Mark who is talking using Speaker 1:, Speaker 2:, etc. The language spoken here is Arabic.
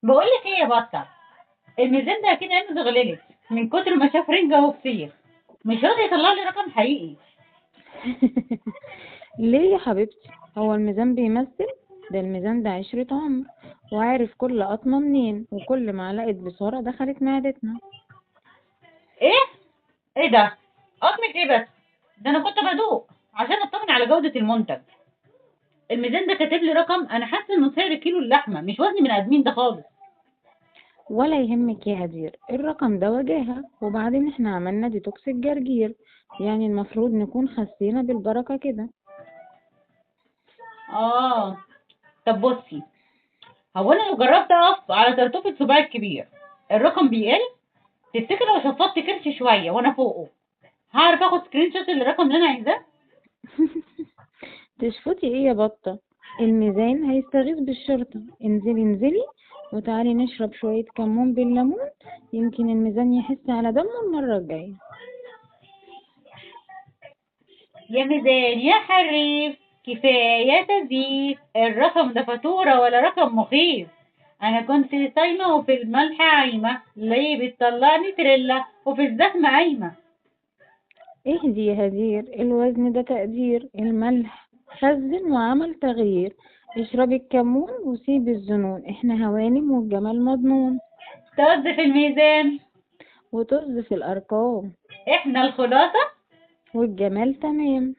Speaker 1: بقول لك ايه يا بطه؟ الميزان ده اكيد عينه زغللت من كتر ما شاف رنجه وفسيخ، مش راضي يطلع لي رقم حقيقي.
Speaker 2: ليه يا حبيبتي؟ هو الميزان بيمثل؟ ده الميزان ده 10 عمر، وعارف كل قطمة منين وكل معلقة بصارة دخلت معدتنا.
Speaker 1: ايه؟ ايه ده؟ قطمة ايه بس؟ ده انا كنت بدوق عشان اطمن على جودة المنتج. الميزان ده كاتب لي رقم، انا حاسه انه سعر كيلو اللحمه مش وزن بني ادمين ده خالص.
Speaker 2: ولا يهمك يا هدير، الرقم ده وجاهة، وبعدين احنا عملنا ديتوكس الجرجير، يعني المفروض نكون خسينا بالبركة كده.
Speaker 1: اه. طب بصي، هو انا لو جربت اقف على ترتفة صباعي الكبير الرقم بيقل؟ تفتكر لو شفطت كرش شويه وانا فوقه هعرف اخد سكرين شوت للرقم اللي انا عايزاه؟
Speaker 2: تشفطي ايه يا بطة؟ الميزان هيستغيث بالشرطة. انزلي انزلي وتعالي نشرب شوية كمون بالليمون، يمكن الميزان يحس على دمه المرة الجاية.
Speaker 1: يا ميزان يا حريف، كفاية تزييف، الرقم ده فاتورة ولا رقم مخيف؟ أنا كنت صايمة وفي الملح عايمة، ليه بتطلعني تريلا وفي الزحمة قايمة؟
Speaker 2: اهدي يا هدير، الوزن ده تقدير، الملح خزن وعمل تغيير. اشربي الكمون وسيبي الظنون، احنا هوانم والجمال مضمون.
Speaker 1: طز في الميزان.
Speaker 2: وطز في الأرقام.
Speaker 1: إحنا الخلاصة.
Speaker 2: والجمال تمام.